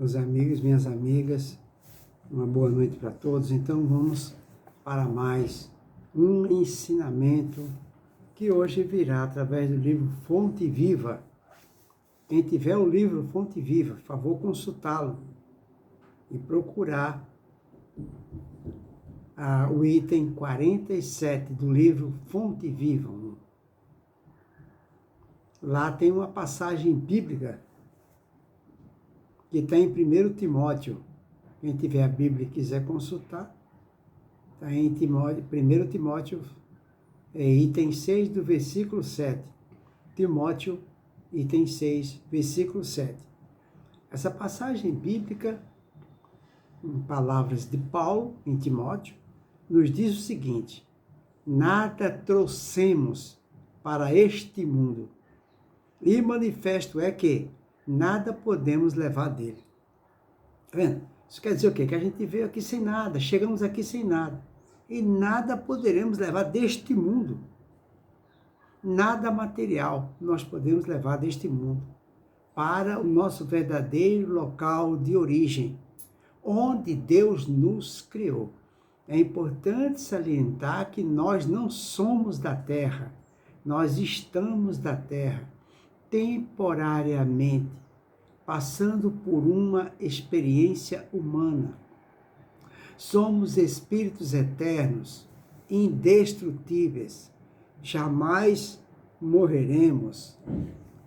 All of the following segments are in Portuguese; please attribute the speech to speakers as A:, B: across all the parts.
A: meus amigos, minhas amigas, uma boa noite para todos. Então vamos para mais um ensinamento que hoje virá através do livro Fonte Viva. Quem tiver o livro Fonte Viva, por favor, consultá-lo e procurar o item 47 do livro Fonte Viva. Lá tem uma passagem bíblica que está em 1 Timóteo. Quem tiver a Bíblia e quiser consultar, está em 1 Timóteo, item 6 do versículo 7. Timóteo, item 6, versículo 7. Essa passagem bíblica, em palavras de Paulo, em Timóteo, nos diz o seguinte: nada trouxemos para este mundo, e manifesto é que nada podemos levar dele. Tá vendo? Isso quer dizer o quê? Que a gente veio aqui sem nada, chegamos aqui sem nada. E nada poderemos levar deste mundo. Nada material nós podemos levar deste mundo para o nosso verdadeiro local de origem, onde Deus nos criou. É importante salientar que nós não somos da terra, nós estamos da terra, temporariamente, passando por uma experiência humana. Somos espíritos eternos, indestrutíveis, jamais morreremos.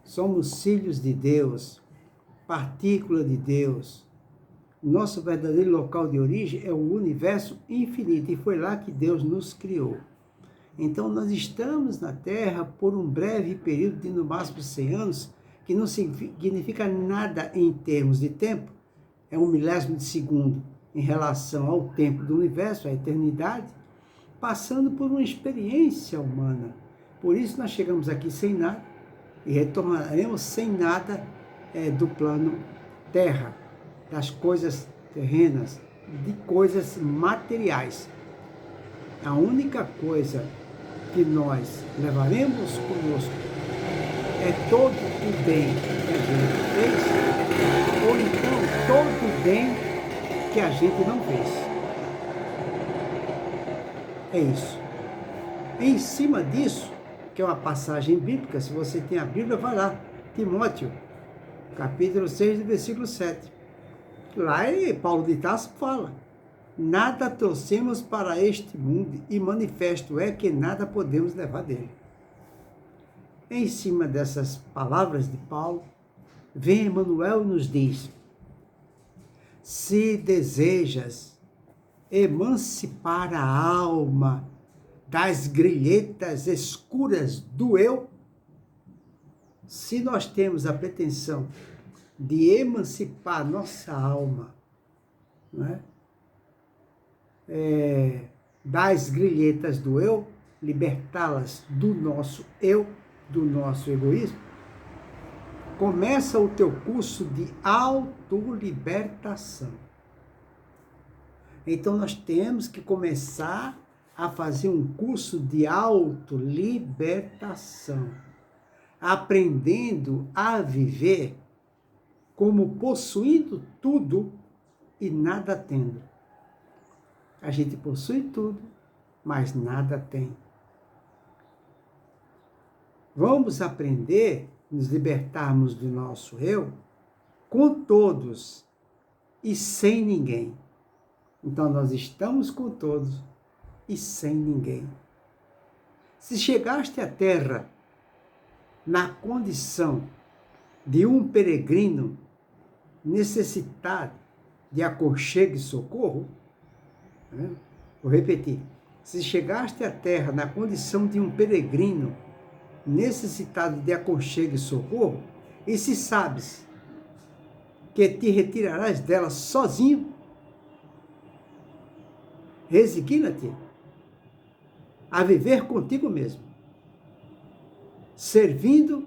A: Somos filhos de Deus, partícula de Deus. Nosso verdadeiro local de origem é o universo infinito, e foi lá que Deus nos criou. Então, nós estamos na Terra por um breve período de no máximo 100 anos, que não significa nada em termos de tempo, é 1/1000 de segundo em relação ao tempo do universo, a eternidade, passando por uma experiência humana. Por isso nós chegamos aqui sem nada e retornaremos sem nada do plano Terra, das coisas terrenas, de coisas materiais. A única coisa que nós levaremos conosco é todo o bem que a gente fez, ou então todo o bem que a gente não fez. É isso. Em cima disso, que é uma passagem bíblica, se você tem a Bíblia, vai lá, Timóteo, capítulo 6, versículo 7. Lá Paulo de Tarso fala: nada trouxemos para este mundo, e manifesto é que nada podemos levar dele. Em cima dessas palavras de Paulo, vem Emmanuel e nos diz: se desejas emancipar a alma das grilhetas escuras do eu, se nós temos a pretensão de emancipar nossa alma, não é? Das grilhetas do eu, libertá-las do nosso eu, do nosso egoísmo, começa o teu curso de autolibertação. Então nós temos que começar a fazer um curso de autolibertação, aprendendo a viver como possuindo tudo e nada tendo. A gente possui tudo, mas nada tem. Vamos aprender a nos libertarmos do nosso eu com todos e sem ninguém. Então nós estamos com todos e sem ninguém. Se chegaste à Terra na condição de um peregrino necessitado de aconchego e socorro, vou repetir, se chegaste à Terra na condição de um peregrino necessitado de aconchego e socorro, e se sabes que te retirarás dela sozinho, resigna-te a viver contigo mesmo, servindo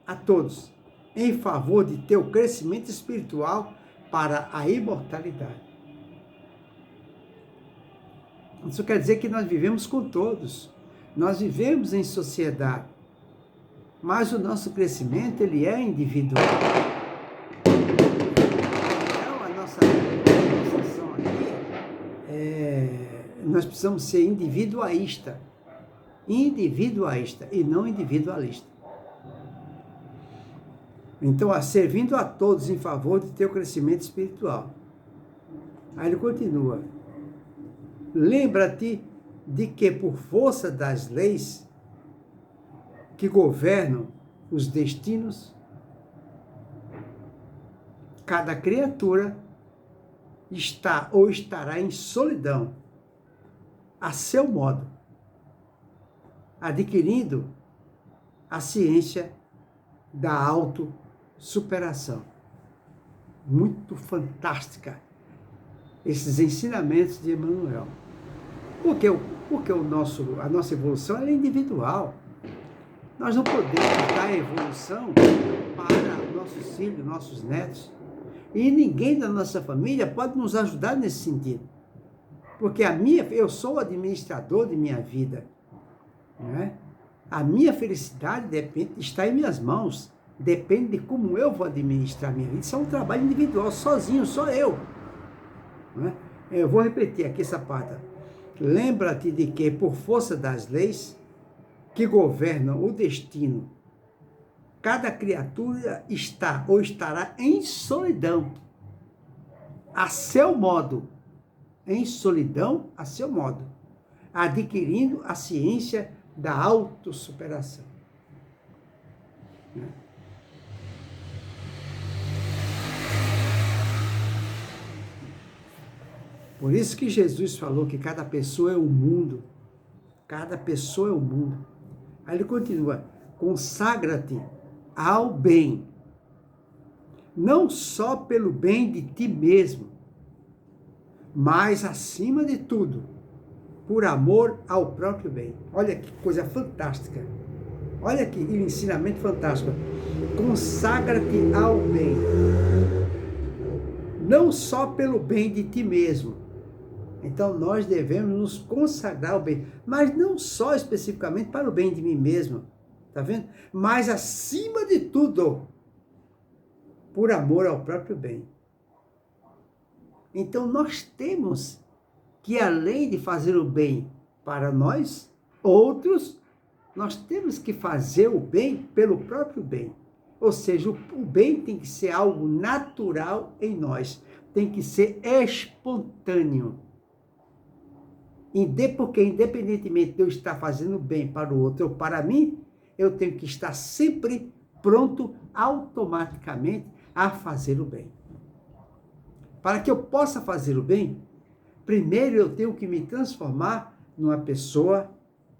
A: a todos, em favor de teu crescimento espiritual para a imortalidade. Isso quer dizer que nós vivemos com todos, nós vivemos em sociedade, mas o nosso crescimento ele é individual. nós precisamos ser individualista e não individualista. Então, servindo a todos em favor de teu crescimento espiritual. Aí ele continua. Lembra-te de que por força das leis que governam os destinos, cada criatura está ou estará em solidão, a seu modo, adquirindo a ciência da autossuperação. Muito fantástica esses ensinamentos de Emmanuel. Porque a nossa evolução é individual. Nós não podemos dar evolução para nossos filhos, nossos netos. E ninguém da nossa família pode nos ajudar nesse sentido. Porque eu sou o administrador de minha vida. Né? A minha felicidade está em minhas mãos. Depende de como eu vou administrar minha vida. Isso é um trabalho individual, sozinho, só eu. Né? Eu vou repetir aqui essa parte. Lembra-te de que, por força das leis que governam o destino, cada criatura está ou estará em solidão, a seu modo. Em solidão, a seu modo. Adquirindo a ciência da autossuperação. Por isso que Jesus falou que cada pessoa é um mundo. Cada pessoa é um mundo. Aí ele continua, consagra-te ao bem, não só pelo bem de ti mesmo, mas, acima de tudo, por amor ao próprio bem. Olha que coisa fantástica. Olha que ensinamento fantástico. Consagra-te ao bem, não só pelo bem de ti mesmo. Então, nós devemos nos consagrar ao bem, mas não só especificamente para o bem de mim mesmo, tá vendo? Mas, acima de tudo, por amor ao próprio bem. Então, nós temos que, além de fazer o bem para nós, outros, nós temos que fazer o bem pelo próprio bem. Ou seja, o bem tem que ser algo natural em nós, tem que ser espontâneo. Porque, independentemente de eu estar fazendo bem para o outro ou para mim, eu tenho que estar sempre pronto, automaticamente, a fazer o bem. Para que eu possa fazer o bem, primeiro eu tenho que me transformar numa pessoa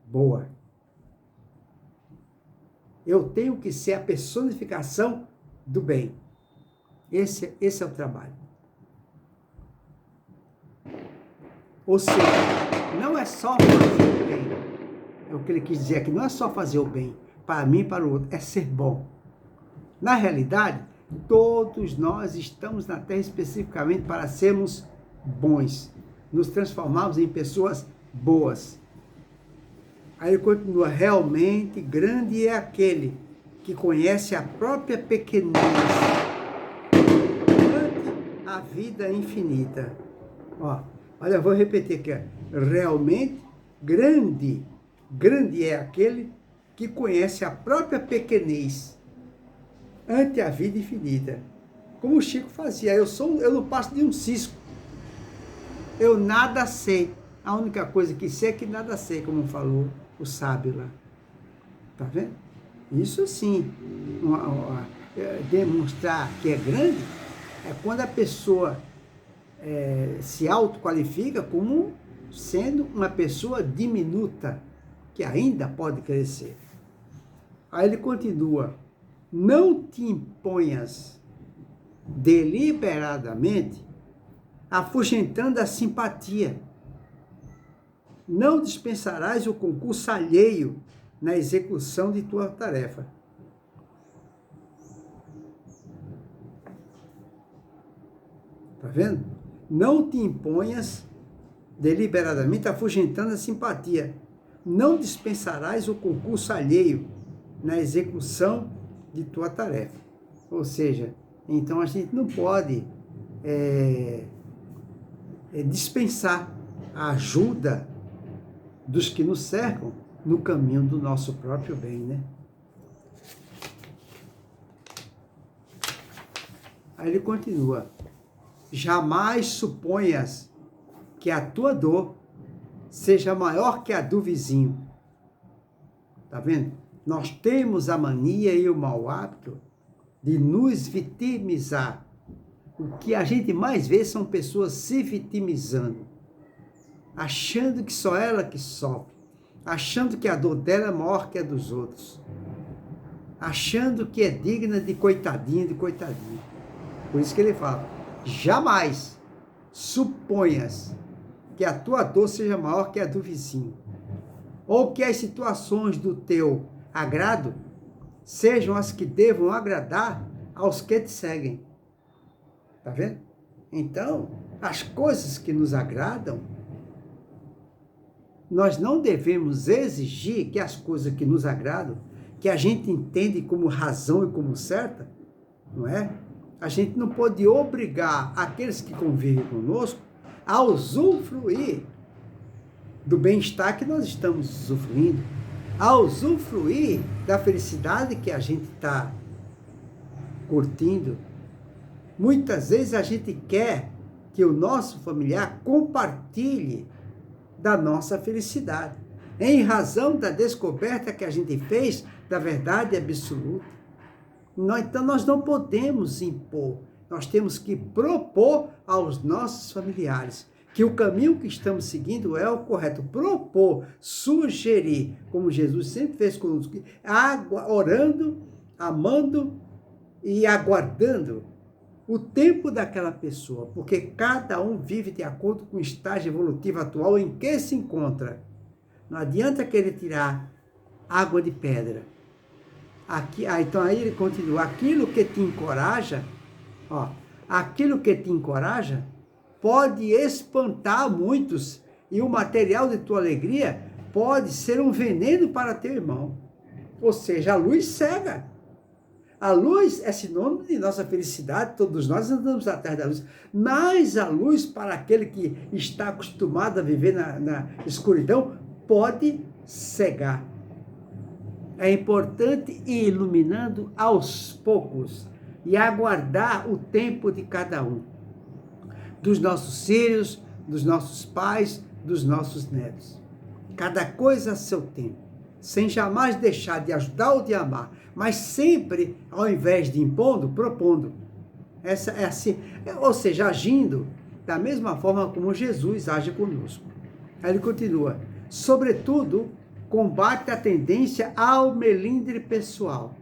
A: boa. Eu tenho que ser a personificação do bem. Esse é o trabalho. Ou seja, não é só fazer o bem. É o que ele quis dizer aqui. Não é só fazer o bem para mim e para o outro. É ser bom. Na realidade, todos nós estamos na Terra especificamente para sermos bons. Nos transformarmos em pessoas boas. Aí ele continua, realmente grande é aquele que conhece a própria pequenez ante a vida infinita. Olha, eu vou repetir aqui. Realmente grande é aquele que conhece a própria pequenez ante a vida infinita. Como o Chico fazia, eu não passo de um cisco. Eu nada sei. A única coisa que sei é que nada sei, como falou o sábio lá. Tá vendo? Isso sim, demonstrar que é grande, é quando a pessoa se autoqualifica como sendo uma pessoa diminuta, que ainda pode crescer. Aí ele continua, não te imponhas deliberadamente, afugentando a simpatia. Não dispensarás o concurso alheio na execução de tua tarefa. Tá vendo? Não te imponhas deliberadamente, afugentando a simpatia. Não dispensarás o concurso alheio na execução de tua tarefa. Ou seja, então a gente não pode dispensar a ajuda dos que nos cercam no caminho do nosso próprio bem, né? Aí ele continua: jamais suponhas que a tua dor seja maior que a do vizinho. Tá vendo? Nós temos a mania e o mau hábito de nos vitimizar. O que a gente mais vê são pessoas se vitimizando, achando que só ela que sofre, achando que a dor dela é maior que a dos outros, achando que é digna de coitadinho, de coitadinho. Por isso que ele fala: jamais suponhas que a tua dor seja maior que a do vizinho, ou que as situações do teu agrado sejam as que devam agradar aos que te seguem. Tá vendo? Então, as coisas que nos agradam, nós não devemos exigir que as coisas que nos agradam, que a gente entende como razão e como certa, não é? A gente não pode obrigar aqueles que convivem conosco a usufruir do bem-estar que nós estamos usufruindo, a usufruir da felicidade que a gente está curtindo. Muitas vezes a gente quer que o nosso familiar compartilhe da nossa felicidade, em razão da descoberta que a gente fez da verdade absoluta. Então nós não podemos impor, nós temos que propor aos nossos familiares que o caminho que estamos seguindo é o correto. Propor, sugerir, como Jesus sempre fez conosco, orando, amando e aguardando o tempo daquela pessoa, porque cada um vive de acordo com o estágio evolutivo atual em que se encontra. Não adianta querer tirar água de pedra. Então aí ele continua: aquilo que te encoraja, aquilo que te encoraja pode espantar muitos, e o material de tua alegria pode ser um veneno para teu irmão. Ou seja, a luz cega. A luz é sinônimo de nossa felicidade, todos nós andamos atrás da luz, mas a luz para aquele que está acostumado a viver na escuridão pode cegar. É importante ir iluminando aos poucos e aguardar o tempo de cada um, dos nossos filhos, dos nossos pais, dos nossos netos. Cada coisa a seu tempo, sem jamais deixar de ajudar ou de amar, mas sempre, ao invés de impondo, propondo. Essa é assim, ou seja, agindo da mesma forma como Jesus age conosco. Aí ele continua: sobretudo, combate a tendência ao melindre pessoal.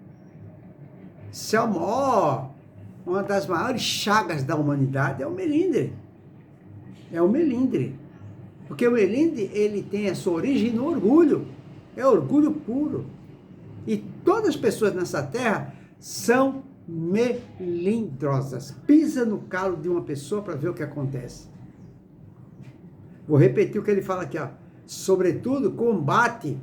A: Isso é uma das maiores chagas da humanidade, é o melindre. É o melindre. Porque o melindre, ele tem a sua origem no orgulho. É orgulho puro. E todas as pessoas nessa terra são melindrosas. Pisa no calo de uma pessoa para ver o que acontece. Vou repetir o que ele fala aqui, Sobretudo, combate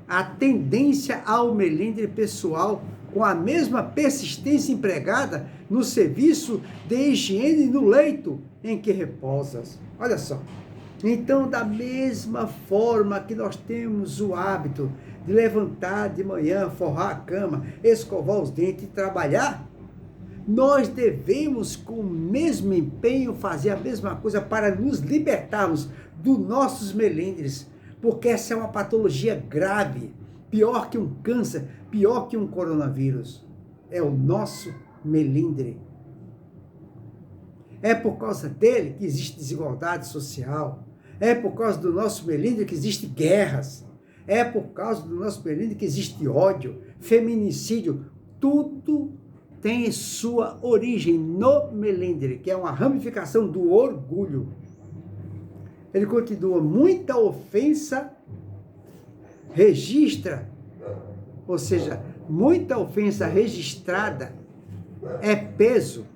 A: a tendência ao melindre pessoal com a mesma persistência empregada no serviço de higiene no leito em que repousas. Olha só. Então, da mesma forma que nós temos o hábito de levantar de manhã, forrar a cama, escovar os dentes e trabalhar, nós devemos, com o mesmo empenho, fazer a mesma coisa para nos libertarmos dos nossos melindres, porque essa é uma patologia grave, pior que um câncer, pior que um coronavírus. É o nosso melindre. É por causa dele que existe desigualdade social. É por causa do nosso melindre que existem guerras. É por causa do nosso melindre que existe ódio, feminicídio. Tudo tem sua origem no melindre, que é uma ramificação do orgulho. Ele continua: muita ofensa registra, ou seja, muita ofensa registrada é peso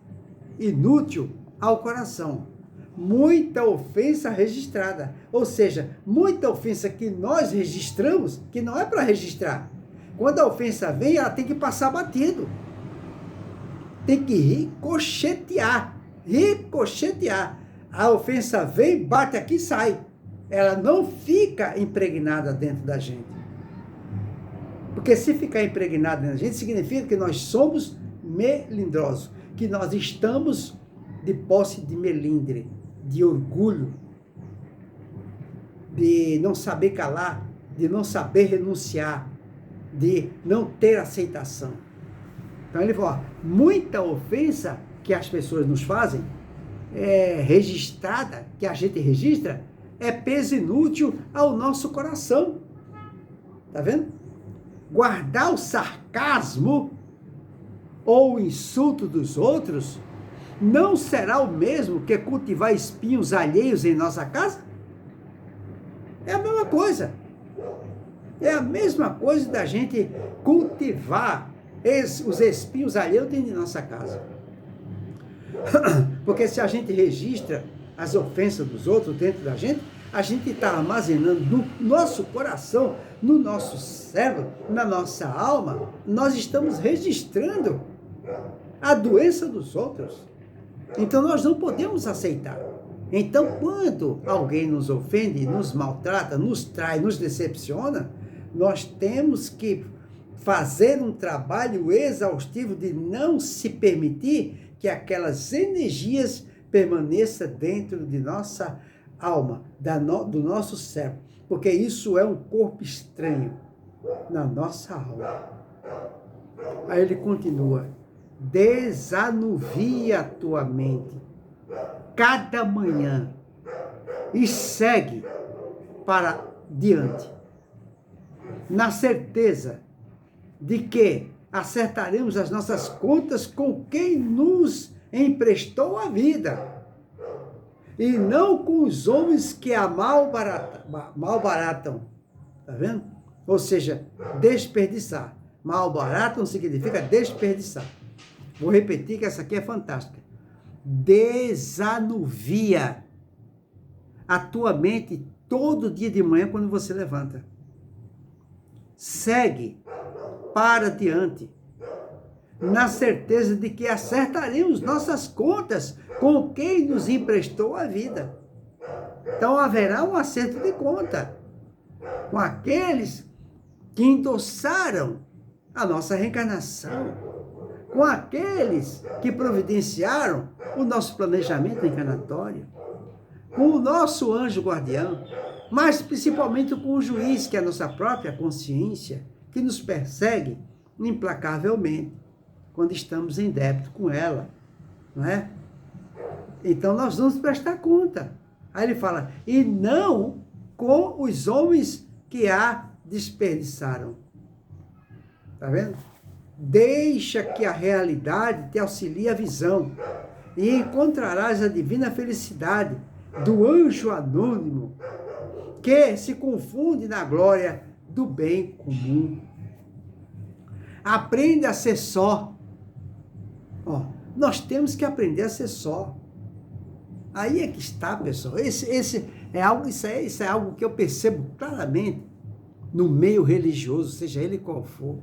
A: inútil ao coração. Muita ofensa registrada, ou seja, muita ofensa que nós registramos, que não é para registrar. Quando a ofensa vem, ela tem que passar batido. Tem que ricochetear. A ofensa vem, bate aqui e sai. ela não fica impregnada dentro da gente. Porque se ficar impregnada dentro da gente, significa que nós somos melindrosos, que nós estamos de posse de melindre, de orgulho, de não saber calar, de não saber renunciar, de não ter aceitação. Então ele fala, muita ofensa que as pessoas nos fazem, registrada, que a gente registra, é peso inútil ao nosso coração. Tá vendo? Guardar o sarcasmo ou o insulto dos outros não será o mesmo que cultivar espinhos alheios em nossa casa? É a mesma coisa. É a mesma coisa da gente cultivar os espinhos alheios dentro de nossa casa. Porque se a gente registra as ofensas dos outros dentro da gente, a gente está armazenando no nosso coração, no nosso cérebro, na nossa alma, nós estamos registrando a doença dos outros. Então nós não podemos aceitar. Então quando alguém nos ofende, nos maltrata, nos trai, nos decepciona, nós temos que fazer um trabalho exaustivo de não se permitir que aquelas energias permaneçam dentro de nossa alma, do nosso cérebro, porque isso é um corpo estranho na nossa alma. Aí ele continua, desanuvia a tua mente cada manhã e segue para diante, na certeza de que acertaremos as nossas contas com quem nos emprestou a vida, e não com os homens que a malbaratam. Tá vendo? Ou seja, desperdiçar. Malbaratam significa desperdiçar. Vou repetir que essa aqui é fantástica. Desanuvia a tua mente todo dia de manhã quando você levanta. Segue para diante, na certeza de que acertaremos nossas contas com quem nos emprestou a vida. Então haverá um acerto de conta com aqueles que endossaram a nossa reencarnação, com aqueles que providenciaram o nosso planejamento encarnatório, com o nosso anjo guardião, mas principalmente com o juiz, que é a nossa própria consciência, que nos persegue implacavelmente quando estamos em débito com ela, não é? Então nós vamos prestar conta. Aí ele fala, e não com os homens que a desperdiçaram. Tá vendo? Deixa que a realidade te auxilie a visão e encontrarás a divina felicidade do anjo anônimo que se confunde na glória do bem comum. Aprende a ser só. Nós temos que aprender a ser só. Aí é que está, pessoal. Isso é algo que eu percebo claramente no meio religioso, seja ele qual for.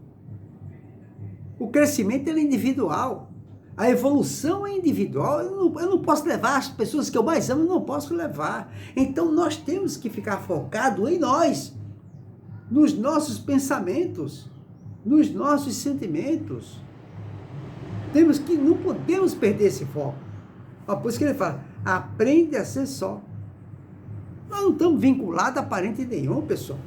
A: O crescimento é individual. A evolução é individual. Eu não posso levar as pessoas que eu mais amo, eu não posso levar. Então nós temos que ficar focado em nós, nos nossos pensamentos, nos nossos sentimentos. Não podemos perder esse foco. Por isso que ele fala, aprende a ser só. Nós não estamos vinculados a parente nenhum, pessoal.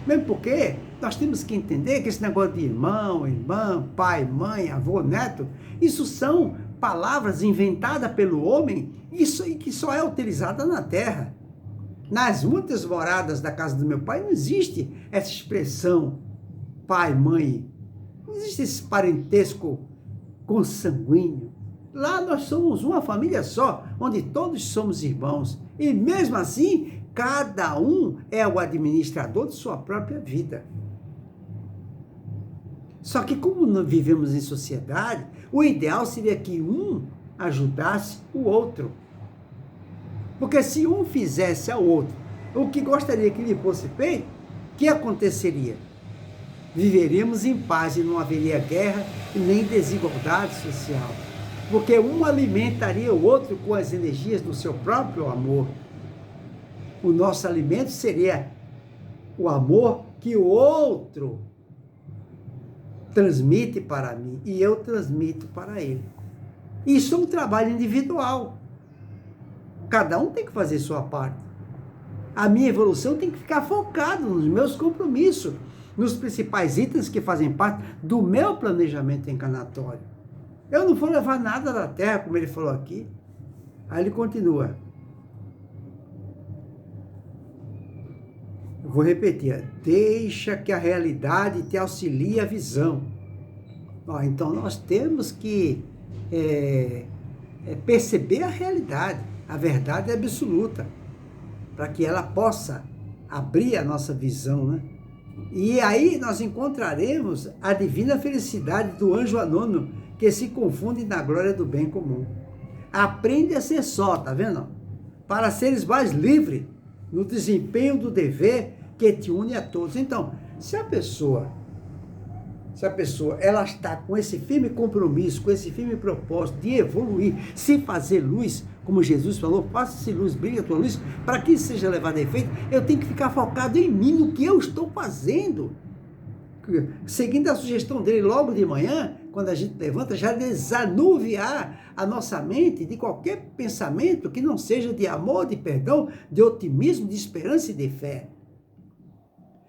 A: Mesmo porque nós temos que entender que esse negócio de irmão, irmã, pai, mãe, avô, neto, isso são palavras inventadas pelo homem, isso e que só é utilizada na terra. Nas muitas moradas da casa do meu pai não existe essa expressão pai, mãe. Não existe esse parentesco consanguíneo. Lá nós somos uma família só, onde todos somos irmãos. E mesmo assim, cada um é o administrador de sua própria vida. Só que como não vivemos em sociedade, o ideal seria que um ajudasse o outro. Porque se um fizesse ao outro o que gostaria que lhe fosse feito, o que aconteceria? Viveríamos em paz e não haveria guerra e nem desigualdade social. Porque um alimentaria o outro com as energias do seu próprio amor. O nosso alimento seria o amor que o outro transmite para mim e eu transmito para ele. Isso é um trabalho individual. Cada um tem que fazer sua parte. A minha evolução tem que ficar focada nos meus compromissos, nos principais itens que fazem parte do meu planejamento encarnatório. Eu não vou levar nada da Terra, como ele falou aqui. Aí ele continua. Eu vou repetir. Deixa que a realidade te auxilie a visão. Então nós temos que perceber a realidade. A verdade é absoluta. Para que ela possa abrir a nossa visão, né? E aí nós encontraremos a divina felicidade do anjo anônimo que se confunde na glória do bem comum. Aprende a ser só, tá vendo? Para seres mais livres no desempenho do dever que te une a todos. Então, se a pessoa ela está com esse firme compromisso, com esse firme propósito de evoluir, se fazer luz, como Jesus falou, faça-se luz, brilhe a tua luz, para que isso seja levado a efeito, eu tenho que ficar focado em mim, no que eu estou fazendo. Seguindo a sugestão dele logo de manhã, quando a gente levanta, já desanuviar a nossa mente de qualquer pensamento que não seja de amor, de perdão, de otimismo, de esperança e de fé.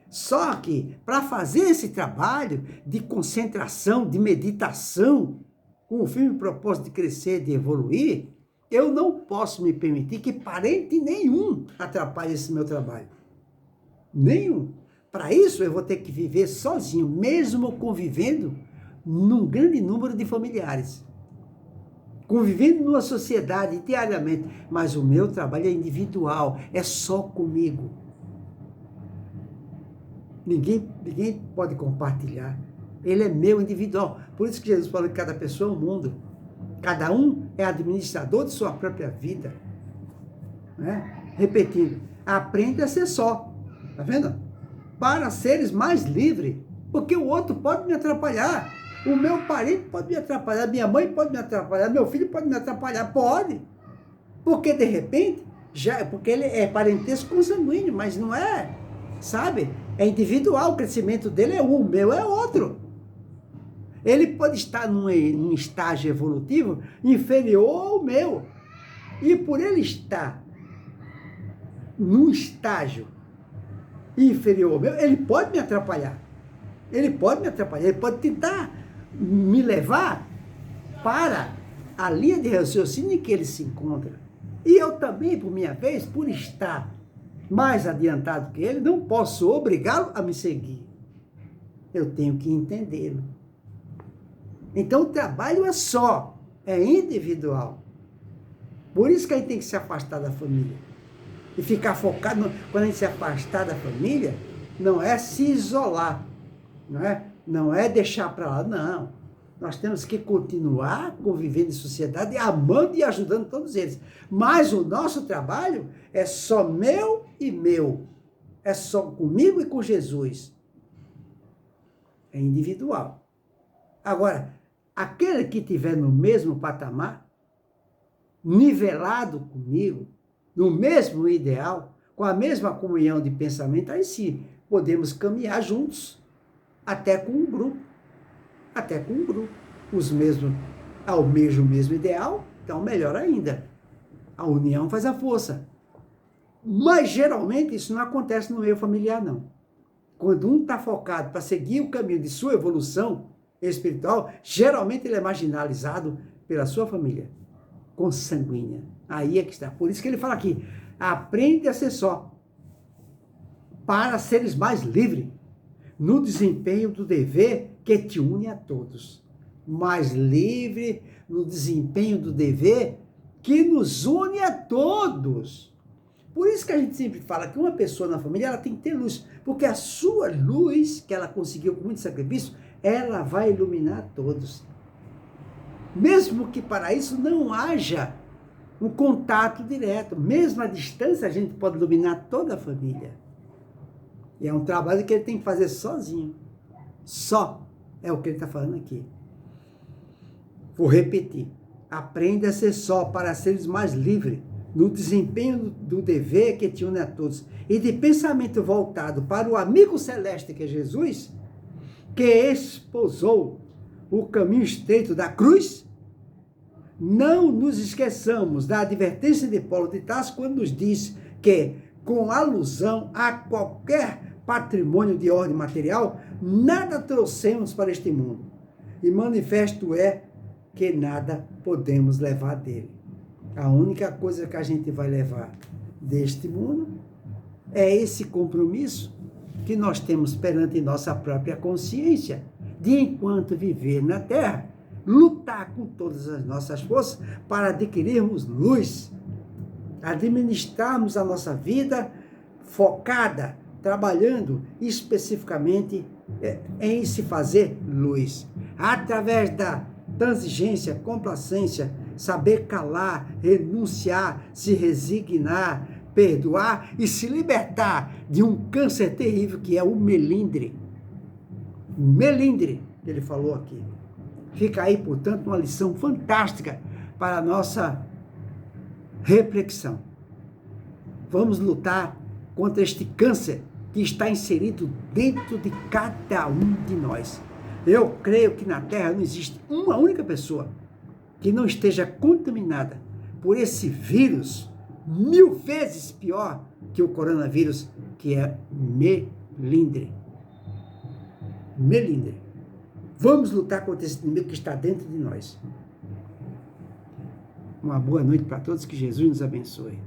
A: Só que, para fazer esse trabalho de concentração, de meditação, com o firme propósito de crescer, de evoluir, eu não posso me permitir que parente nenhum atrapalhe esse meu trabalho. Nenhum. Para isso, eu vou ter que viver sozinho, mesmo convivendo num grande número de familiares. Convivendo numa sociedade diariamente. Mas o meu trabalho é individual, é só comigo. Ninguém pode compartilhar. Ele é meu, individual. Por isso que Jesus fala que cada pessoa é um mundo. Cada um é administrador de sua própria vida. Né? Repetindo, aprende a ser só. Tá vendo? Para seres mais livres. Porque o outro pode me atrapalhar. O meu parente pode me atrapalhar. Minha mãe pode me atrapalhar. Meu filho pode me atrapalhar. Pode. Porque de repente, porque ele é parentesco consanguíneo, mas não é. Sabe? É individual, o crescimento dele é um, o meu é outro. Ele pode estar num estágio evolutivo inferior ao meu. E por ele estar num estágio inferior ao meu, ele pode me atrapalhar. Ele pode me atrapalhar, ele pode tentar me levar para a linha de raciocínio em que ele se encontra. E eu também, por minha vez, por estar mais adiantado que ele, não posso obrigá-lo a me seguir. Eu tenho que entendê-lo. Então o trabalho é só, é individual. Por isso que a gente tem que se afastar da família. E ficar focado, quando a gente se afastar da família, não é se isolar, não é deixar para lá, não. Nós temos que continuar convivendo em sociedade, amando e ajudando todos eles. Mas o nosso trabalho é só meu e meu. É só comigo e com Jesus. É individual. Agora, aquele que estiver no mesmo patamar, nivelado comigo, no mesmo ideal, com a mesma comunhão de pensamento, aí sim, podemos caminhar juntos, até com um grupo. Até com um grupo. Os mesmos almejam o mesmo ideal, então melhor ainda. A união faz a força. Mas geralmente isso não acontece no meio familiar, não. Quando um está focado para seguir o caminho de sua evolução espiritual, geralmente ele é marginalizado pela sua família consanguínea. Aí é que está. Por isso que ele fala aqui, aprende a ser só, para seres mais livres, no desempenho do dever que te une a todos. Mais livre no desempenho do dever que nos une a todos. Por isso que a gente sempre fala que uma pessoa na família, ela tem que ter luz, porque a sua luz, que ela conseguiu com muito sacrifício, ela vai iluminar todos. Mesmo que para isso não haja um contato direto, mesmo à distância, a gente pode iluminar toda a família. E é um trabalho que ele tem que fazer sozinho. Só é o que ele está falando aqui. Vou repetir. Aprenda a ser só para seres mais livres no desempenho do dever que te une a todos, e de pensamento voltado para o amigo celeste que é Jesus, que esposou o caminho estreito da cruz, não nos esqueçamos da advertência de Paulo de Tarso quando nos diz que, com alusão a qualquer patrimônio de ordem material, nada trouxemos para este mundo, e manifesto é que nada podemos levar dele. A única coisa que a gente vai levar deste mundo é esse compromisso que nós temos perante nossa própria consciência, de enquanto viver na Terra, lutar com todas as nossas forças para adquirirmos luz, administrarmos a nossa vida focada, trabalhando especificamente em se fazer luz, através da transigência, complacência, saber calar, renunciar, se resignar, perdoar e se libertar de um câncer terrível que é o melindre. Melindre, que ele falou aqui. Fica aí, portanto, uma lição fantástica para a nossa reflexão. Vamos lutar contra este câncer que está inserido dentro de cada um de nós. Eu creio que na Terra não existe uma única pessoa que não esteja contaminada por esse vírus 1000 vezes pior que o coronavírus, que é melindre. Melindre. Vamos lutar contra esse inimigo que está dentro de nós. Uma boa noite para todos, que Jesus nos abençoe.